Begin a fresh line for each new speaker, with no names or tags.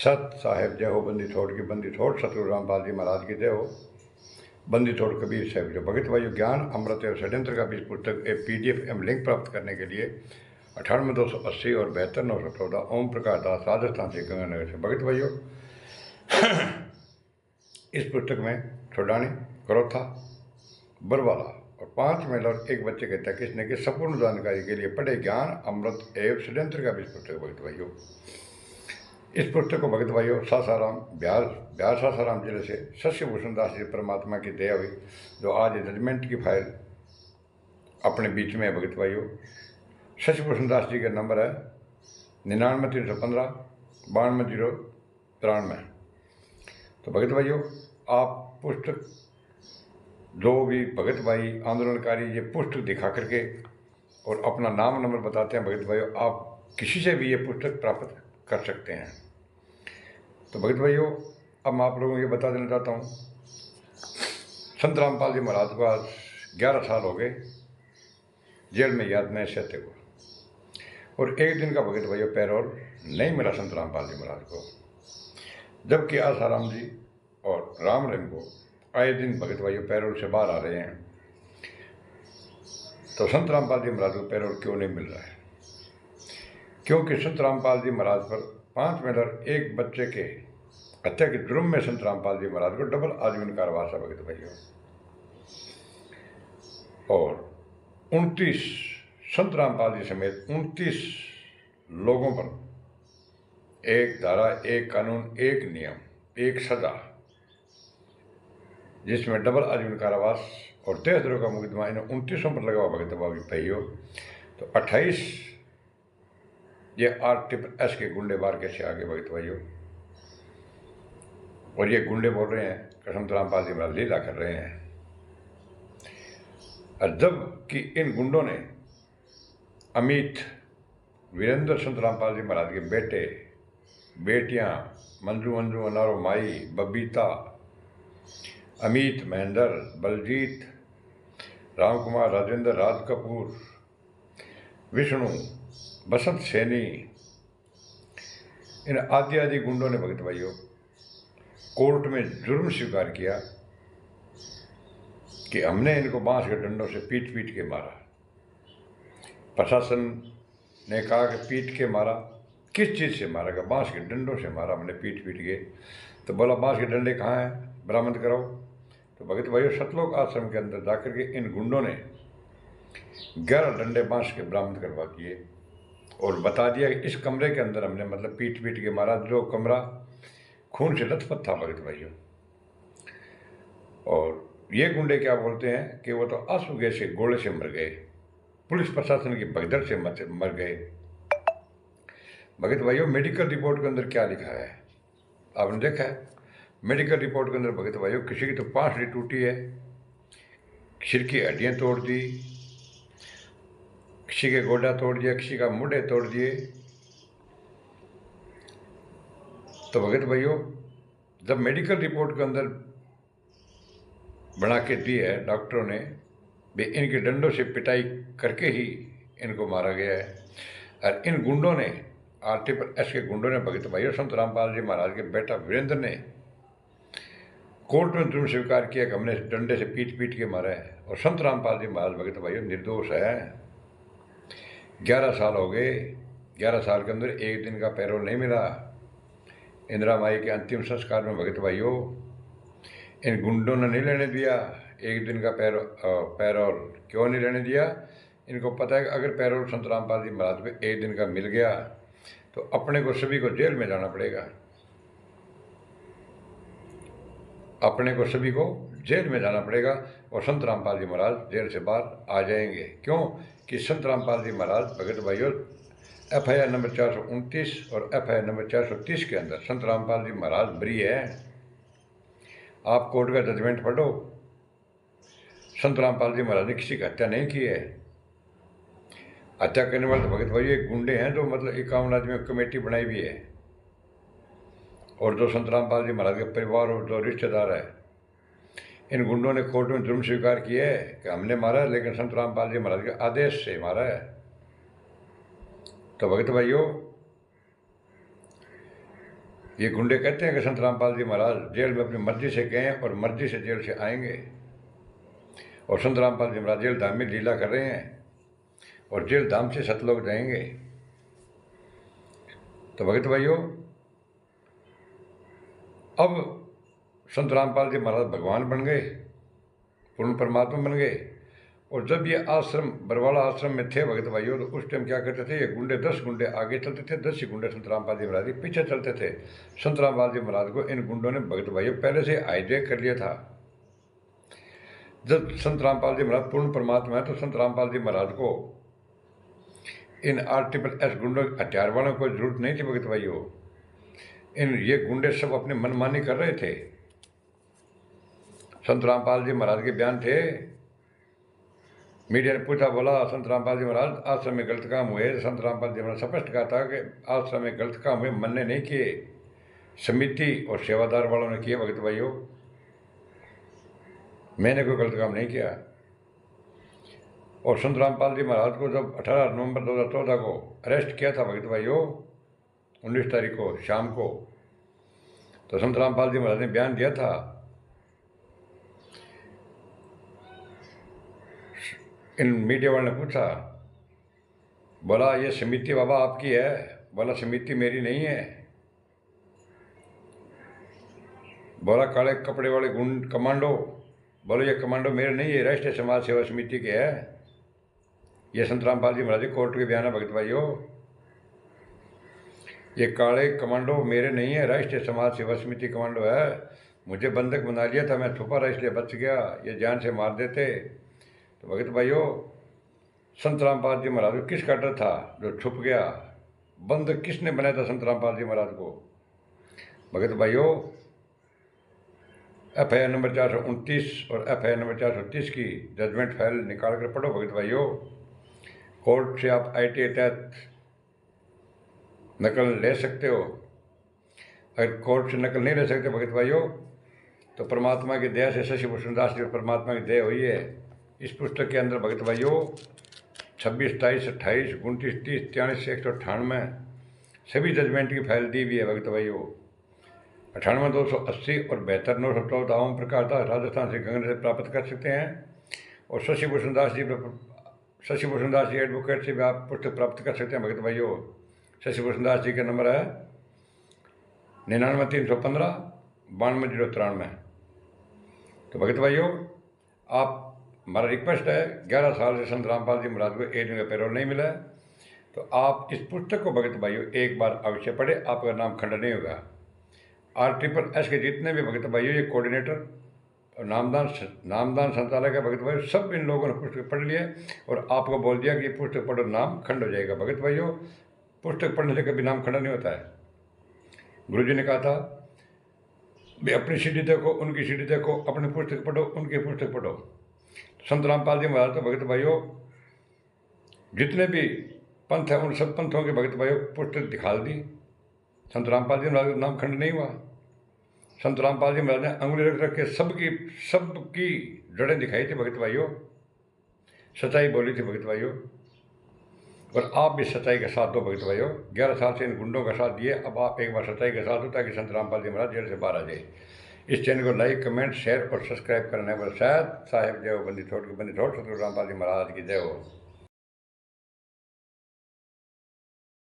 सत साहेब जय हो, बंदी छोड़ की बंदी छोड़, सतगुरु रामपाल जी महाराज की जय हो। बंदी छोड़ कबीर साहब जो भगत भाइयों, ज्ञान अमृत और षड्यंत्र का बीज पुस्तक PDF एवं लिंक प्राप्त करने के लिए 98 280 और 72 914 ओम प्रकाश दास, राजस्थान से, गंगानगर से। भगत भाइयों, इस पुस्तक में छोड़ानी, करोथा, बरवाला और 5 महिला और 1 बच्चे के तक किसने की संपूर्ण जानकारी के लिए पढ़े ज्ञान अमृत एवं षड्यंत्र का बीज पुस्तक। भगत भाइयों, इस पुस्तक को भगत भाइयों सासाराम बिहार सासाराम जिले से शशिभूषण दास जी परमात्मा की दया हुई, जो आज जजमेंट की फाइल अपने बीच में है। भगत भाइयों, शशिभूषण दास जी का नंबर है 99 315 92 093। तो भगत भाइयों, आप पुस्तक जो भी भगत भाई आंदोलनकारी ये पुस्तक दिखा करके और अपना नाम नंबर बताते हैं, भगत भाइयों आप किसी से भी ये पुस्तक प्राप्त कर सकते हैं। तो भगत भाइयों, अब मैं आप लोगों को ये बता देना चाहता हूँ, संत रामपाल जी महाराज को आज 11 साल हो गए जेल में याद में सहते हुए, और एक दिन का भगत भाइयों पैरोल नहीं मिला संत रामपाल जी महाराज को, जबकि आसाराम जी और राम रहीम को आए दिन भगत भाइयों पैरोल से बाहर आ रहे हैं। तो संत रामपाल जी महाराज को पैरोल क्यों नहीं मिल रहा है? क्योंकि संत रामपाल जी महाराज पर 5 महिला और 1 बच्चे के हत्या के जुर्म में संत रामपाल जी महाराज को डबल आजीवन कारावास है। भगत भाइयों, और 29 संत रामपाल जी समेत 29 लोगों पर एक धारा, एक कानून, एक नियम, एक सजा, जिसमें डबल आजीवन कारावास और 73 का मुकदमा इन 29 पर लगा हुआ। भगत भाइयों, तो 28 ये RSS के गुंडे बार कैसे आगे? भगत भाइयों, और ये गुंडे बोल रहे हैं कि संत रामपाल जी महाराज लीला कर रहे हैं, और जब कि इन गुंडों ने अमित, वीरेंद्र संत रामपाल जी महाराज के बेटे बेटियां, मंजू अनारो माई, बबीता, अमित, महेंद्र, बलजीत, राम कुमार, राजेंद्र, राज कपूर, विष्णु, बसंत सैनी, इन आदि गुंडों ने भगत भाइयों कोर्ट में जुर्म स्वीकार किया कि हमने इनको बांस के डंडों से पीट के मारा। प्रशासन ने कहा कि पीट के मारा, किस चीज़ से मारा? कि बांस के डंडों से मारा हमने पीट के। तो बोला बांस के डंडे कहाँ हैं, बरामद कराओ। तो भगत भाइयों सतलोक आश्रम के अंदर जाकर के इन गुंडों ने 11 डंडे बांस के बरामद करवा दिए और बता दिया कि इस कमरे के अंदर हमने मतलब पीट के मारा, जो कमरा खून से लथपथ था। भगत भाइयों, और ये गुंडे क्या बोलते हैं कि वो तो आंसू गैस के गोले से मर गए, पुलिस प्रशासन की भगदड़ से मर गए। भगत भाइयों, मेडिकल रिपोर्ट के अंदर क्या लिखा है आपने देखा है? मेडिकल रिपोर्ट के अंदर भगत भाइयों किसी की तो पांसड़ी टूटी है, सिर की हड्डियां तोड़ दी, किसी के गोडा तोड़ दिया, किसी का मुंडे तोड़ दिए। तो भगत भाइयों, जब मेडिकल रिपोर्ट के अंदर बना के दी है डॉक्टरों ने भी इनके डंडों से पिटाई करके ही इनको मारा गया है, और इन गुंडों ने RSS के गुंडों ने भगत भाइयों संत रामपाल जी महाराज के बेटा वीरेंद्र ने कोर्ट में जुर्म स्वीकार किया कि हमने डंडे से पीट के मारा है, और संत रामपाल जी महाराज भगत भाइयों निर्दोष है। 11 साल हो गए, 11 साल के अंदर एक दिन का पैरोल नहीं मिला। इंदिरा माई के अंतिम संस्कार में भगत भाइयों इन गुंडों ने नहीं लेने दिया एक दिन का पैरोल। क्यों नहीं लेने दिया? इनको पता है कि अगर पैरोल संत रामपाल जी महाराज पे एक दिन का मिल गया तो अपने को सभी को जेल में जाना पड़ेगा, अपने को सभी को जेल में जाना पड़ेगा, और संत रामपाल जी महाराज जेल से बाहर आ जाएंगे। क्यों कि संत रामपाल जी महाराज भगत भाइयों FIR नंबर 429 और FIR नंबर 430 के अंदर संत रामपाल जी महाराज बरी है। आप कोर्ट का जजमेंट पढ़ो, संत रामपाल जी महाराज ने किसी की हत्या नहीं की है। हत्या करने वाले तो भगत भाई एक गुंडे हैं जो मतलब 51 आदमी कमेटी बनाई हुई है, और जो संत रामपाल जी महाराज के परिवार और जो रिश्तेदार है, इन गुंडों ने कोर्ट में जुर्म स्वीकार किया है कि हमने मारा है, लेकिन संत रामपाल जी महाराज के आदेश से मारा है। तो भगत भाइयों, ये गुंडे कहते हैं कि संत रामपाल जी महाराज जेल में अपनी मर्जी से गए और मर्जी से जेल से आएंगे, और संत रामपाल जी महाराज जेल धाम में लीला कर रहे हैं और जेल धाम से सतलोक जाएंगे। तो भगत भाइयों, अब संत रामपाल जी महाराज भगवान बन गए, पूर्ण परमात्मा बन गए। और जब ये आश्रम बरवाला आश्रम में थे भगत भाइयों, तो उस टाइम क्या करते थे, ये गुंडे 10 गुंडे आगे चलते थे, 10 ही गुंडे संत रामपाल जी महाराज के पीछे चलते थे। संत रामपाल जी महाराज को इन गुंडों ने भगत भाइयों पहले से हाईजैक कर लिया था। जब संत रामपाल जी महाराज पूर्ण परमात्मा है, तो संत रामपाल जी महाराज को इन RSS गुंडों हथियार वालों को जरूरत नहीं थी भगत भाइयों। ये गुंडे सब अपने मनमानी कर रहे थे। संत रामपाल जी महाराज के बयान थे, मीडिया ने पूछा, बोला संत रामपाल जी महाराज आश्रम में गलत काम हुए। संत रामपाल जी महाराज स्पष्ट कहा था कि आश्रम में गलत काम हुए, मन ने नहीं किए, समिति और सेवादार वालों ने किए भगत भाइयों, मैंने कोई गलत काम नहीं किया। और संत रामपाल जी महाराज को जब 18 नवंबर 2014 को अरेस्ट किया था भगत भाइयों, 19 तारीख को शाम को, तो संत रामपाल जी महाराज ने बयान दिया था, इन मीडिया वालों ने पूछा, बोला ये समिति बाबा आपकी है? बोला समिति मेरी नहीं है। बोला काले कपड़े वाले गुंड कमांडो, बोलो ये कमांडो मेरे नहीं है, राष्ट्रीय समाज सेवा समिति के है। ये संत रामपाल जी महाराज कोर्ट के बयान है भगत भाइयों, ये काले कमांडो मेरे नहीं है, राष्ट्रीय समाज सेवा समिति कमांडो है। मुझे बंधक बना लिया था, मैं छुपा रहा इसलिए बच गया, ये जान से मार देते। तो भगत भाइयों, संत रामपाल जी महाराज को किसका डर था जो छुप गया? बंधक किसने बनाया था संत रामपाल जी महाराज को? भगत भाइयों, FIR नंबर 429 और FIR नंबर 430 की जजमेंट फाइल निकाल कर पढ़ो भगत भाइयों। कोर्ट से आप ITA तहत नकल ले सकते हो। अगर कोर्ट से नकल नहीं ले सकते भगत भाइयों, तो परमात्मा की दया से शशि भूषण दास जी परमात्मा की दया हुई है। इस पुस्तक के अंदर भगत भाइयों 26, 27, 28, 29, 30, 43 से 198 सभी जजमेंट की फाइल दी हुई है भगत भाइयों। 98,280 और 72,914 ओम प्रकाश दास राजस्थान से गंगा से प्राप्त कर सकते हैं। और शशि भूषण दास जी एडवोकेट से भी आप पुस्तक प्राप्त कर सकते हैं भगत भाइयों। शशि भूषण दास जी का नंबर है 99,315 92,093। तो भगत भाइयों, आप हमारा रिक्वेस्ट है, 11 साल से संत रामपाल जी महाराज को एक दिन का पैरोल नहीं मिला है, तो आप इस पुस्तक को भगत भाइयों एक बार अवश्य पढ़े, आपका नाम खंडन नहीं होगा। RSS के जितने भी भगत भाइयों, ये कोऑर्डिनेटर और नामदान संचालक है भगत भाइयों, सब इन लोगों ने पुस्तक पढ़ लिया और आपको बोल दिया कि ये पुस्तक पढ़ो, नाम खंड हो जाएगा। भगत भाइयों, पुस्तक पढ़ने से कभी नाम खंडन नहीं होता है। गुरु जी ने कहा था, भाई अपनी सीढ़ी देखो, उनकी सीढ़ी देखो, अपनी पुस्तक पढ़ो, उनकी पुस्तक पढ़ो। संत रामपाल जी महाराज तो भगत भाइयों जितने भी पंथ हैं, उन सब पंथों के भगत भाइयों पुस्तक दिखा दी। संत रामपाल जी महाराज का नाम खंड नहीं हुआ। संत रामपाल जी महाराज ने अंगुली रख रख के सबकी जड़ें दिखाई थी भगत भाइयों, सच्चाई बोली थी भगत भाइयों। और आप भी सच्चाई का साथ दो भगत भाइयों। 11 साल से इन गुंडों का साथ दिए, अब आप एक बार सच्चाई का साथ दो ताकि संत रामपाल जी महाराज जेल से बाहर आ जाए। इस चैनल को लाइक, कमेंट, शेयर और सब्सक्राइब करने पर शायद साहेब जय हो, बंदी छोड़ सतगुरु रामपाल जी महाराज की जय हो।